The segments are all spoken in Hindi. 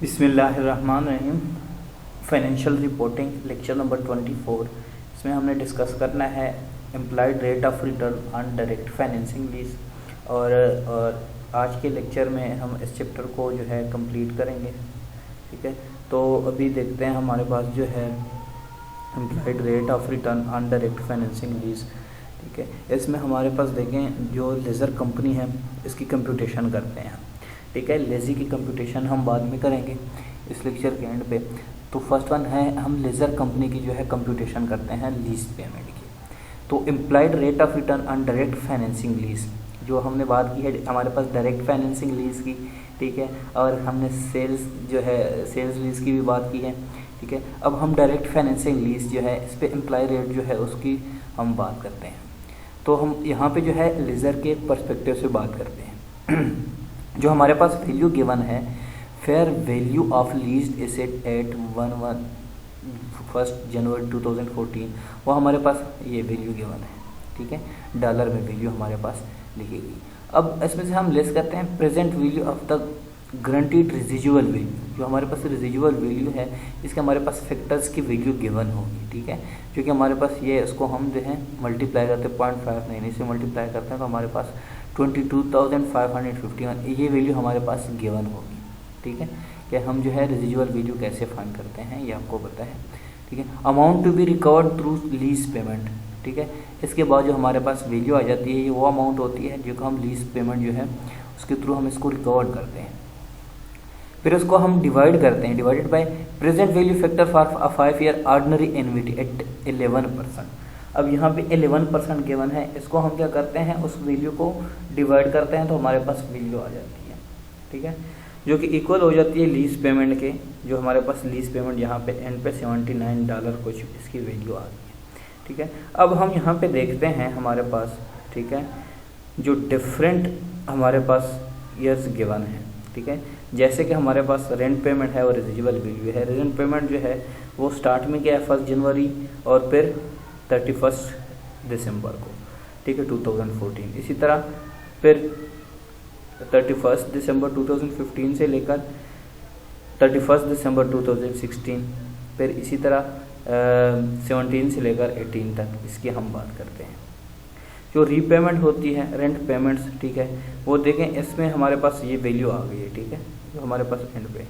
बिस्मिल्लाहिर्रहमानिर्रहीम। Financial reporting lecture number 24। इसमें हमने डिस्कस करना है employed rate of return on direct financing lease और आज के लेक्चर में हम इस चैप्टर को जो है कंप्लीट करेंगे। ठीक है, तो अभी देखते हैं हमारे पास जो है employed rate of return on direct financing lease. ठीक है, इसमें हमारे पास देखें जो लेज़र कंपनी है इसकी कंप्यूटेशन करते हैं। ठीक है, लेज़ी की कंप्यूटेशन हम बाद में करेंगे इस लेक्चर के एंड पे। तो फर्स्ट वन है हम लेज़र कंपनी की जो है कंप्यूटेशन करते हैं लीज पेमेंट की। तो employed rate of return on direct financing lease जो हमने बात की है हमारे पास डायरेक्ट फाइनेंसिंग लीज की। ठीक है, और हमने सेल्स जो है सेल्स लीज की भी बात की है। ठीक है, अब हम डायरेक्ट फाइनेंसिंग लीज जो है इस पर एम्प्लॉय रेट जो है उसकी हम बात करते हैं। तो हम यहाँ पे जो है लेज़र के पर्सपेक्टिव से बात करते हैं। जो हमारे पास वैल्यू गिवन है fair value of leased asset eight 1 जनवरी 2014, वो हमारे पास ये वैल्यू गिवन है। ठीक है, डॉलर में वैल्यू हमारे पास लिखी गई। अब इसमें से हम लेस करते हैं present value of the guaranteed residual value. जो हमारे पास रेजिजुअल वैल्यू है इसके हमारे पास फैक्टर्स की वैल्यू गिवन होगी। ठीक है, क्योंकि हमारे पास ये इसको हम जो है मल्टीप्लाई करते हैं 0.59 से मल्टीप्लाई करते हैं तो हमारे पास 22,551 ये वैल्यू हमारे पास गिवन होगी। ठीक है, कि हम जो है रेजिजुअल वैल्यू कैसे फाइंड करते हैं ये आपको पता है। ठीक है, amount to be recovered through lease payment. ठीक है, इसके बाद जो हमारे पास वैल्यू आ जाती है ये वो अमाउंट होती है जो हम लीज पेमेंट जो है उसके थ्रू हम इसको रिकवर करते हैं। फिर उसको हम डिवाइड करते हैं, divided by present value factor for 5 year ordinary annuity at 11%। अब यहाँ पे 11% गिवन है, इसको हम क्या करते हैं उस वैल्यू को डिवाइड करते हैं तो हमारे पास वैल्यू आ जाती है। ठीक है, जो कि इक्वल हो जाती है लीज पेमेंट के। जो हमारे पास लीज पेमेंट यहाँ पे एंड पे $79 कुछ इसकी वैल्यू आ गई है। ठीक है, अब हम यहाँ पे देखते हैं हमारे पास ठीक है जो डिफरेंट हमारे पास ईयर्स गिवन है। ठीक है, जैसे कि हमारे पास रेंट पेमेंट है और रेजिजुअल वैल्यू है। रेंट पेमेंट जो है वो स्टार्ट में क्या है 1 जनवरी और फिर 31 दिसंबर को। ठीक है, 2014। इसी तरह फिर 31 दिसंबर 2015 से लेकर 31 दिसंबर 2016, फिर इसी तरह 17 से लेकर 18 तक इसकी हम बात करते हैं। जो रीपेमेंट होती है रेंट पेमेंट्स, ठीक है, वो देखें इसमें हमारे पास ये वैल्यू आ गई है। ठीक है, जो हमारे पास एंड पे।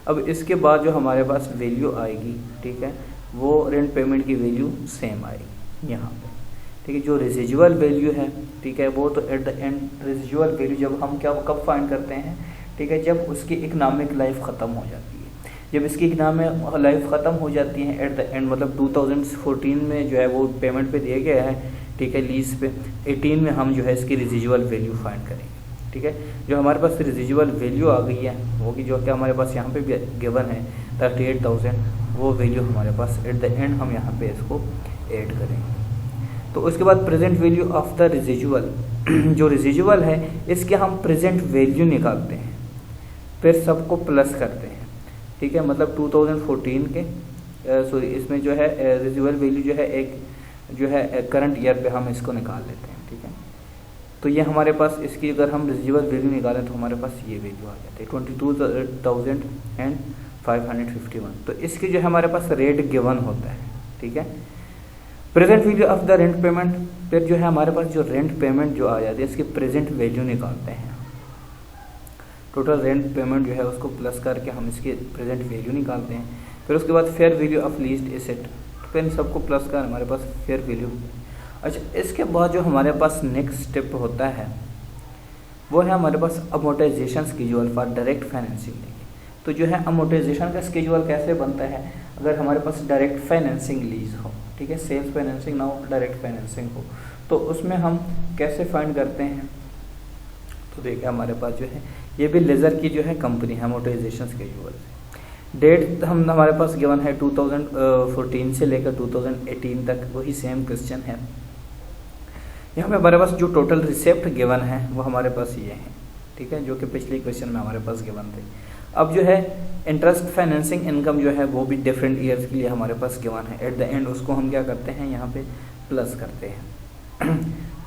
अब इसके बाद जो हमारे पास वैल्यू आएगी ठीक है वो रेंट पेमेंट की वैल्यू सेम आएगी यहाँ पे। ठीक है, जो रेजिजुअल वैल्यू है ठीक है वो तो at the end residual value जब हम क्या कब फाइंड करते हैं ठीक है जब उसकी इकनॉमिक लाइफ ख़त्म हो जाती है। जब इसकी इकनॉमिक लाइफ ख़त्म हो जाती है एट द एंड मतलब 2014 में जो है वो पेमेंट पे दिया गया है। ठीक है, लीज पे 18 में हम जो है इसकी रेजिजुअल वैल्यू फाइंड करेंगे। ठीक है, जो हमारे पास रेजिजुअल वैल्यू आ गई है वो कि जो कि हमारे पास यहाँ पे भी गिवन है 38,000, वो वैल्यू हमारे पास एट द एंड हम यहाँ पे इसको ऐड करेंगे। तो उसके बाद present value of the residual जो रेजिजुअल है इसके हम प्रेजेंट वैल्यू निकालते हैं फिर सबको प्लस करते हैं। ठीक है, मतलब 2014 के सॉरी इसमें जो है रेजिजुअल वैल्यू जो है एक जो है करंट ईयर पे हम इसको निकाल लेते हैं। ठीक है, तो ये हमारे पास इसकी अगर हम रेजिजुअल वैल्यू निकालें तो हमारे पास ये वैल्यू आ जाती है 22,551। तो इसकी जो है हमारे पास रेट गिवन होता है। ठीक है, present value of the rent payment, फिर जो है हमारे पास जो रेंट पेमेंट जो आ जाती है इसकी प्रेजेंट वैल्यू निकालते हैं। टोटल रेंट पेमेंट जो है उसको प्लस करके हम इसकी प्रेजेंट वैल्यू निकालते हैं। फिर उसके बाद fair value of leased asset, फिर सबको प्लस कर हमारे पास फेयर वैल्यू। अच्छा, इसके बाद जो हमारे पास नेक्स्ट स्टेप होता है वो है हमारे पास amortisation schedule for direct financing. तो जो है अमोर्टाइजेशन का स्केड्यूल कैसे बनता है अगर हमारे पास डायरेक्ट फाइनेंसिंग लीज हो। ठीक है, सेल्स फाइनेंसिंग ना हो डायरेक्ट फाइनेंसिंग हो तो उसमें हम कैसे फाइंड करते हैं। तो देखिए हमारे पास जो है ये भी लेज़र की जो है कंपनी है अमोर्टाइजेशन स्केड्यूल। डेट हम हमारे पास गिवन है 2014 से लेकर 2018 तक, वही सेम क्वेश्चन है। यहाँ पे हमारे पास जो टोटल रिसिप्ट गिवन है वो हमारे पास ये है। ठीक है, जो कि पिछले क्वेश्चन में हमारे पास गिवन थे। अब जो है इंटरेस्ट फाइनेंसिंग इनकम जो है वो भी डिफरेंट ईयर्स के लिए हमारे पास गिवन है। एट द एंड उसको हम क्या करते हैं यहाँ पे प्लस करते हैं।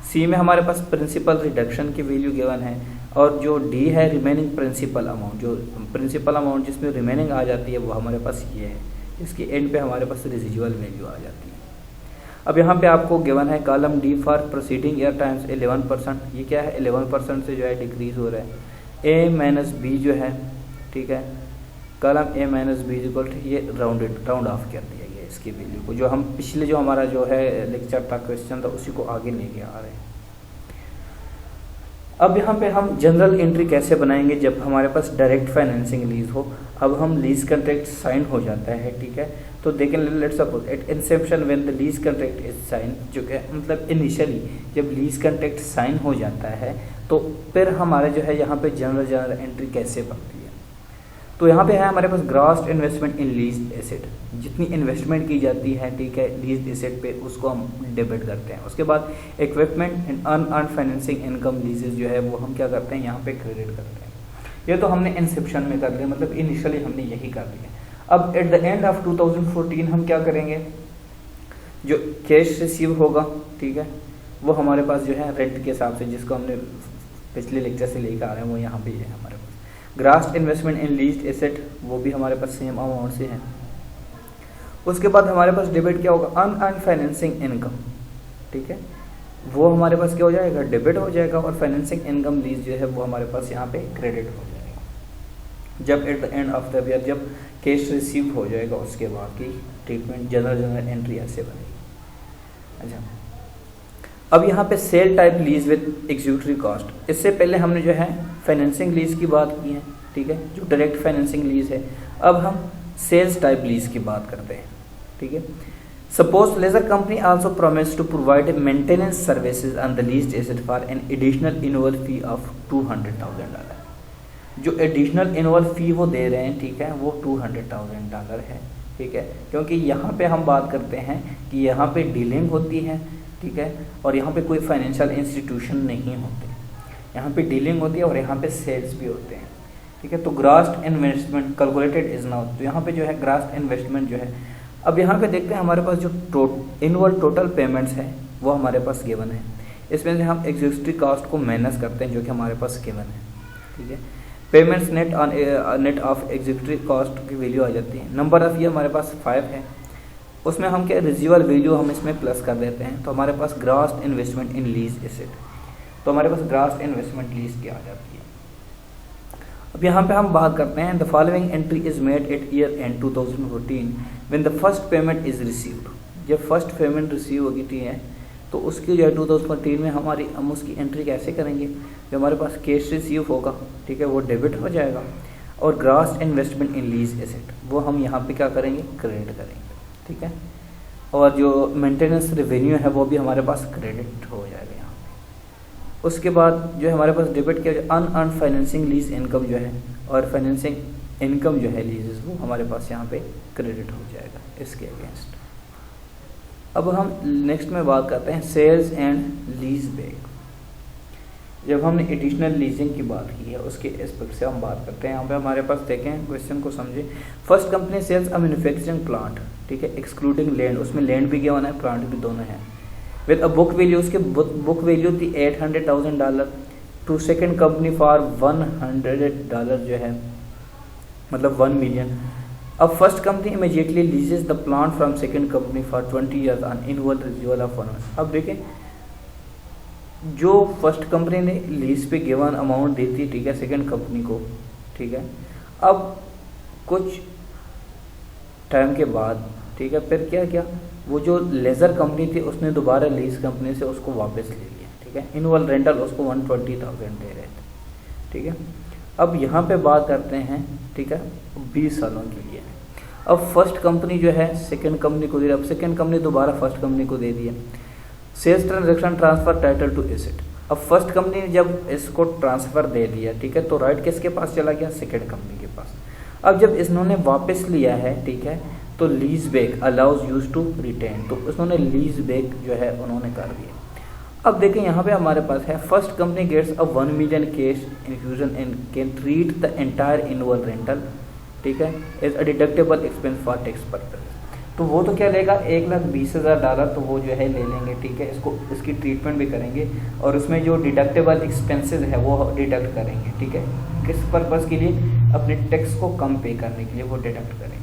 सी में हमारे पास प्रिंसिपल रिडक्शन की वैल्यू गिवन है और जो डी है रिमेनिंग प्रिंसिपल अमाउंट, जो प्रिंसिपल अमाउंट जिसमें रिमेनिंग आ जाती है वो हमारे पास ये है, इसके एंड पे हमारे पास रेसिजुअल वैल्यू आ जाती है। अब यहाँ पे आपको गिवन है column D for proceeding year times 11%, ये क्या है 11% से जो है डिक्रीज हो रहा है। ए माइनस बी जो है, ठीक है, column A minus B equal to ये राउंड ऑफ कर दिया गया इसकी वैल्यू को, जो हम पिछले जो हमारा जो है लेक्चर था क्वेश्चन था उसी को आगे लेके आ रहे हैं। अब यहाँ पे हम जनरल एंट्री कैसे बनाएंगे जब हमारे पास डायरेक्ट फाइनेंसिंग लीज हो। अब हम लीज कॉन्ट्रैक्ट साइन हो जाता है, ठीक है, तो देखें let's suppose at inception when the lease contract is sign, जो कि मतलब इनिशियली जब लीज कॉन्ट्रैक्ट साइन हो जाता है तो फिर हमारे जो है यहाँ पे जनरल एंट्री कैसे बनती है। तो यहाँ पे है हमारे पास gross investment in lease asset, जितनी इन्वेस्टमेंट की जाती है, ठीक है, लीज एसेट पे उसको हम डेबिट करते हैं। उसके बाद equipment and unearned financing income लीजेस जो है वो हम क्या करते हैं यहाँ पे क्रेडिट करते हैं। ये तो हमने इंसेप्शन में कर लिया, मतलब इनिशियली हमने यही कर लिया। अब एट द एंड ऑफ 2014 हम क्या करेंगे, जो कैश रिसीव होगा, ठीक है, वो हमारे पास जो है रेंट के हिसाब से जिसको हमने पिछले लेक्चर से लेकर आ रहे हैं वो यहाँ पे है हमारे पास। Gross investment in leased asset वो भी हमारे पास सेम अमाउंट से है। उसके बाद हमारे पास डेबिट क्या होगा, अनअर्न्ड फाइनेंसिंग इनकम, ठीक है, वो हमारे पास क्या हो जाएगा, डेबिट हो जाएगा, और फाइनेंसिंग इनकम लीज जो है वो हमारे पास यहाँ पे क्रेडिट हो जाएगा जब at the end of the year जब कैश रिसीव हो जाएगा। उसके बाद की ट्रीटमेंट जनरल एंट्री ऐसे बनेगी। अच्छा, अब यहाँ पे sale type lease with executory cost, इससे पहले हमने जो है फाइनेंसिंग लीज की बात की है, ठीक है, जो डायरेक्ट फाइनेंसिंग लीज है। अब हम सेल्स टाइप लीज की बात करते हैं, ठीक है। Suppose lessor company also promise to provide maintenance services on the leased asset for an additional annual fee of $200,000। जो एडिशनल एनुअल फी वो दे रहे हैं, ठीक है, वो $200,000 है, ठीक है, क्योंकि यहाँ पे हम बात करते हैं कि यहाँ पे डीलिंग होती है, ठीक है, और यहाँ पे कोई फाइनेंशियल इंस्टीट्यूशन नहीं होते, यहाँ पे डीलिंग होती है और यहाँ पे सेल्स भी होते हैं, ठीक है। तो gross investment calculated is now, तो यहाँ पे जो है ग्रॉस इन्वेस्टमेंट जो है, अब यहाँ पे देखते हैं हमारे पास जो एनुअल टोटल पेमेंट्स है वो हमारे पास गिवन है। इसमें से हम एग्जीक्यूटिव कॉस्ट को माइनस करते हैं जो कि हमारे पास गिवन है, ठीक है। Payments net on net of executive cost की वैल्यू आ जाती है। नंबर ऑफ ईयर हमारे पास 5 है, उसमें हम क्या रेजिजुअल वैल्यू हम इसमें प्लस कर देते हैं, तो हमारे पास gross investment in lease asset, तो हमारे पास ग्रॉस इन्वेस्टमेंट लीज की आ जाती है। अब यहाँ पे हम बात करते हैं the following entry is made at year and 2014 when the first payment is received. जब फर्स्ट पेमेंट रिसीव होगी, ठीक है, तो उसकी जो है 2014 में हम उसकी एंट्री कैसे करेंगे, जो हमारे पास कैश रिसीव होगा, ठीक है, वो डेबिट हो जाएगा, और gross investment in lease asset वो हम यहाँ पे क्या करेंगे, क्रेडिट करेंगे, ठीक है, और जो मेंटेनेंस रेवेन्यू है वो भी हमारे पास क्रेडिट हो जाएगा यहाँ पे। उसके बाद जो है हमारे पास डेबिट किया अनअर्न्ड फाइनेंसिंग लीज इनकम जो है, और फाइनेंसिंग इनकम जो है लीजेस वो हमारे पास यहाँ पे क्रेडिट हो जाएगा इसके अगेंस्ट। अब हम नेक्स्ट में बात करते हैं सेल्स एंड लीज बैक। जब हमने एडिशनल लीजिंग की बात की है उसके एस्पेक्ट से हम बात करते हैं। यहाँ पे हमारे पास देखें, क्वेश्चन को समझे। First company sells a manufacturing plant, ठीक है, एक्सक्लूडिंग लैंड, उसमें लैंड भी गिवन है, प्लांट भी दोनों है, विद अ बुक वैल्यू, उसके बुक वैल्यू थी $800,000 टू सेकेंड कंपनी फॉर $100 जो है, मतलब 1 मिलियन। अब first company immediately लीजेस the plant from second company for 20 years on annual residual of 1। अब देखें, जो फर्स्ट कंपनी ने लीज पे गिवन अमाउंट दी थी, ठीक है, सेकेंड कंपनी को, ठीक है, अब कुछ टाइम के बाद, ठीक है, फिर क्या किया, वो जो लेजर कंपनी थी उसने दोबारा लीज कंपनी से उसको वापस ले लिया, ठीक है, एनुअल रेंटल उसको 120,000 दे रहे थे, ठीक है। अब यहाँ पे बात करते हैं, ठीक है, 20 सालों के लिए। अब फर्स्ट कंपनी जो है सेकेंड कंपनी को दे रही, अब सेकेंड कंपनी दोबारा फर्स्ट कंपनी को दे दिया। Sales transaction transfer title to asset. अब फर्स्ट कंपनी ने जब इसको ट्रांसफर दे दिया, ठीक है, तो राइट किसके पास चला गया, सेकेंड कंपनी के पास। अब जब इन्होंने वापस लिया है, ठीक है, तो lease back allows use to retain, तो उन्होंने लीज बैक जो है उन्होंने कर दिया। अब देखें यहाँ पे हमारे पास है first company gets a 1 million cash infusion and can treat the entire annual rental, ठीक है, as a deductible expense for tax purpose. तो वो तो क्या लेगा, $1,20,000 तो वो जो है ले लेंगे, ठीक है। इसको इसकी ट्रीटमेंट भी करेंगे और उसमें जो डिडक्टेबल एक्सपेंसेस है वो डिडक्ट करेंगे, ठीक है। किस पर्पज़ के लिए, अपने टैक्स को कम पे करने के लिए वो डिडक्ट करेंगे।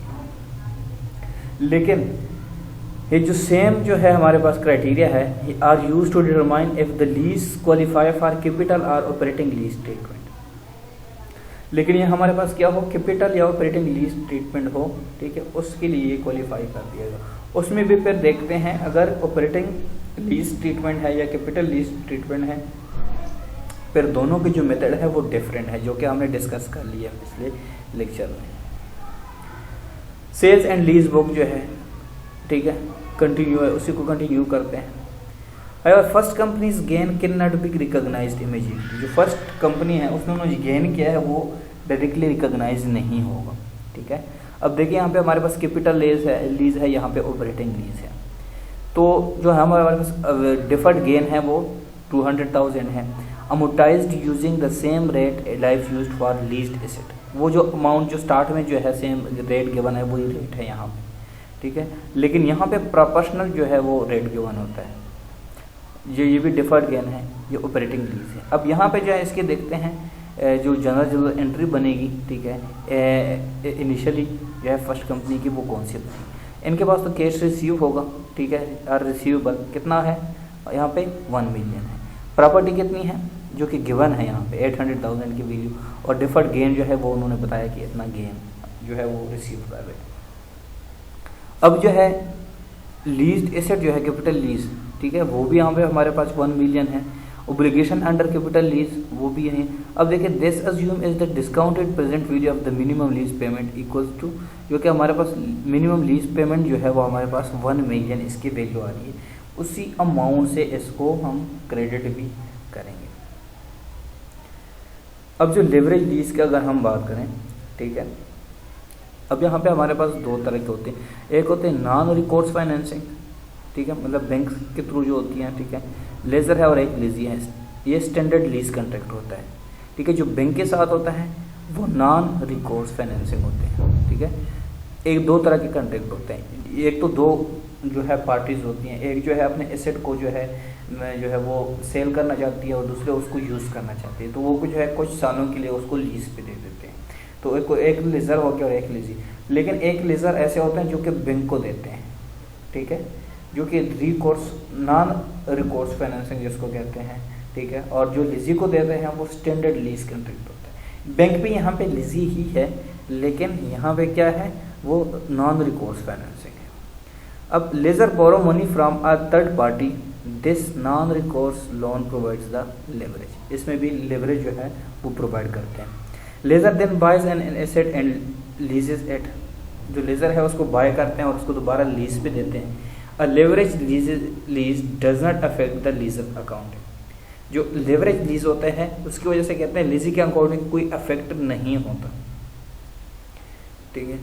लेकिन ये जो सेम जो है हमारे पास क्राइटेरिया है, are used to determine if the lease qualify for capital और ऑपरेटिंग लीज ट्रीटमेंट। लेकिन ये हमारे पास क्या हो, कैपिटल या ऑपरेटिंग लीज ट्रीटमेंट हो, ठीक है, उसके लिए ये क्वालिफाई कर दिया जाए। उसमें भी फिर देखते हैं अगर ऑपरेटिंग लीज ट्रीटमेंट है या कैपिटल लीज ट्रीटमेंट है, फिर दोनों की जो मेथड है वो डिफरेंट है, जो कि हमने डिस्कस कर लिया पिछले लेक्चर में। सेल्स एंड लीज बुक जो है, ठीक है, कंटिन्यू है, उसी को कंटिन्यू करते हैं। अगर first companies gain can not be recognised immediately, जो फर्स्ट कंपनी है उसने उन्होंने गेन किया है वो डायरेक्टली रिकॉग्नाइज नहीं होगा, ठीक है। अब देखिए यहाँ पे हमारे पास कैपिटल लीज है, यहाँ पे ऑपरेटिंग लीज है। तो जो हमारे पास डिफर्ड गेन है वो 200,000 है, amortised using the same rate life used for leased asset. वो जो अमाउंट जो स्टार्ट में जो है सेम रेट गिवन है वही रेट है यहाँ पे, ठीक है। लेकिन यहाँ पे प्रोपोर्शनल जो है वो रेट गिवन होता है। ये भी डिफर्ड गेन है, ये ऑपरेटिंग लीज है। अब यहाँ पे जो है इसके देखते हैं जो जनरल एंट्री बनेगी, ठीक है, इनिशियली जो है फर्स्ट कंपनी की वो कौन सी बनेगी। इनके पास तो कैश रिसीव होगा, ठीक है, और रिसीवेबल कितना है यहाँ पे 1 मिलियन है। प्रॉपर्टी कितनी है जो कि गिवन है यहाँ पे 800,000 की वैल्यू, और डिफर्ड गेन जो है वो उन्होंने बताया कि इतना गेन जो है वो रिसीव कर रहे हैं। अब जो है लीज्ड एसेट जो है कैपिटल लीज, ठीक है, वो भी यहाँ पे हमारे पास 1 मिलियन है। ओब्लिगेशन अंडर कैपिटल लीज वो भी है। अब देखिए this assume is the discounted present value of the minimum lease payment equals to, जो कि हमारे पास मिनिमम लीज पेमेंट जो है वो हमारे पास 1 मिलियन इसकी वैल्यू आ रही है, उसी अमाउंट से इसको हम क्रेडिट भी करेंगे। अब जो लेवरेज लीज की अगर हम बात करें, ठीक है, अब यहाँ पे हमारे पास 2 तरह के होते हैं। एक होते हैं नॉन रिकोर्स फाइनेंसिंग, ठीक है, मतलब बैंक के थ्रू जो होती हैं, ठीक है, लेजर है, और एक लीजी है। ये स्टैंडर्ड लीज कॉन्ट्रैक्ट होता है, ठीक है। जो बैंक के साथ होता है वो नॉन रिकोर्स फाइनेंसिंग होते हैं, ठीक है। एक 2 तरह के कॉन्ट्रैक्ट होते हैं। एक तो 2 जो है पार्टीज होती हैं, एक जो है अपने एसेट को जो है वो सेल करना चाहती है और दूसरे उसको यूज़ करना चाहती है, तो वो जो है कुछ सालों के लिए उसको लीज पे दे देते हैं। तो एक लेजर हो गया और एक लीजी। लेकिन एक लेजर ऐसे होते हैं जो कि बैंक को देते हैं, ठीक है, जो कि रिकोर्स नॉन रिकोर्स फाइनेंसिंग जिसको कहते हैं, ठीक है। और जो लीजी को देते हैं वो स्टैंडर्ड लीज कॉन्ट्रैक्ट होता है। बैंक भी यहाँ पे लीजी ही है, लेकिन यहाँ पे क्या है वो नॉन रिकोर्स फाइनेंसिंग है। अब lessor borrow money from a third party, this non recourse loan provides the leverage. इसमें भी लेवरेज जो है वो प्रोवाइड करते हैं। Lessor then buys an asset and leases at, जो लेजर है उसको बाय करते हैं और उसको दोबारा लीज पे देते हैं। A leverage lease does not affect the lessor account. जो लेवरेज लीज होता है उसकी वजह से कहते हैं लीजी के अकाउंट में कोई अफेक्ट नहीं होता, ठीक है।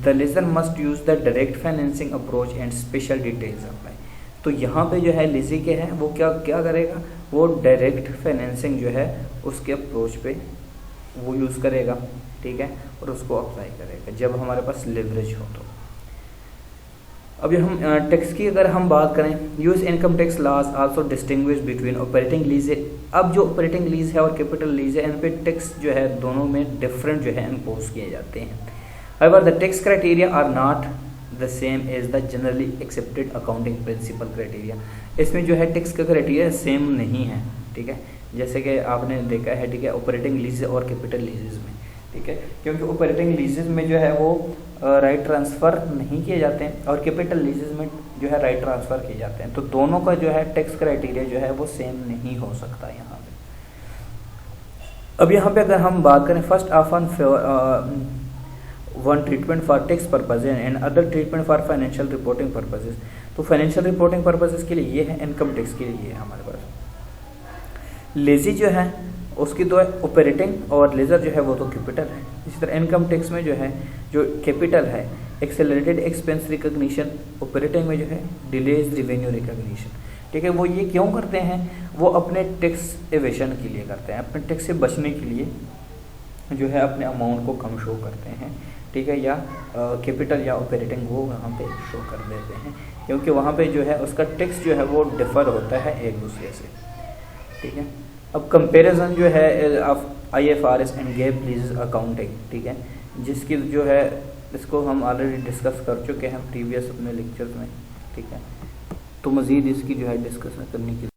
The lessor must use the direct financing approach and special details apply. तो यहाँ पे जो है लीजी के है वो क्या करेगा, वो डायरेक्ट फाइनेंसिंग जो है उसके अप्रोच पे वो यूज़ करेगा, ठीक है, और उसको अप्लाई करेगा जब हमारे पास लेवरेज हो। तो अभी हम टैक्स की अगर हम बात करें, US income tax laws also distinguish between operating lease. अब जो ऑपरेटिंग लीज है और कैपिटल लीज है इन पे टैक्स जो है दोनों में डिफरेंट जो है इम्पोज किए जाते हैं। However the tax criteria are not the same as the generally accepted accounting principle criteria. इसमें जो है टैक्स का क्राइटेरिया सेम नहीं है, ठीक है, जैसे कि आपने देखा है, ठीक है, ऑपरेटिंग लीज और कैपिटल लीजेज में, ठीक है, क्योंकि ऑपरेटिंग लीजेज में जो है वो राइट ट्रांसफ़र नहीं किए जाते हैं और कैपिटल लीजेज में जो है राइट ट्रांसफ़र किए जाते हैं। तो दोनों का जो है टैक्स क्राइटेरिया जो है वो सेम नहीं हो सकता यहाँ पे। अब यहाँ पे अगर हम बात करें first often one treatment for tax purpose and other treatment for financial reporting purposes. तो फाइनेंशियल रिपोर्टिंग पर्पजेज के लिए ये है, इनकम टैक्स के लिए ये है हमारे पास। लेजी जो है उसकी तो है ऑपरेटिंग और लेजर जो है वो तो कैपिटल है। इसी तरह इनकम टैक्स में जो है जो कैपिटल है एक्सेलरेटेड एक्सपेंस रिकॉग्निशन, ऑपरेटिंग में जो है डिलेज रिवेन्यू रिकॉग्निशन, ठीक है। वो ये क्यों करते हैं, वो अपने टैक्स एवेशन के लिए करते हैं, अपने टैक्स से बचने के लिए जो है अपने अमाउंट को कम शो करते हैं, ठीक है, या कैपिटल या ऑपरेटिंग वो वहाँ पे शो कर देते हैं, क्योंकि वहाँ पे जो है उसका टेक्स्ट जो है वो डिफ़र होता है एक दूसरे से, ठीक है। अब कंपैरिजन जो है of IFRS and gap लीजेस accounting, ठीक है, जिसकी जो है इसको हम ऑलरेडी डिस्कस कर चुके हैं प्रीवियस अपने लेक्चर्स में, ठीक है। तो मज़ीद इसकी जो है डिस्कस करने की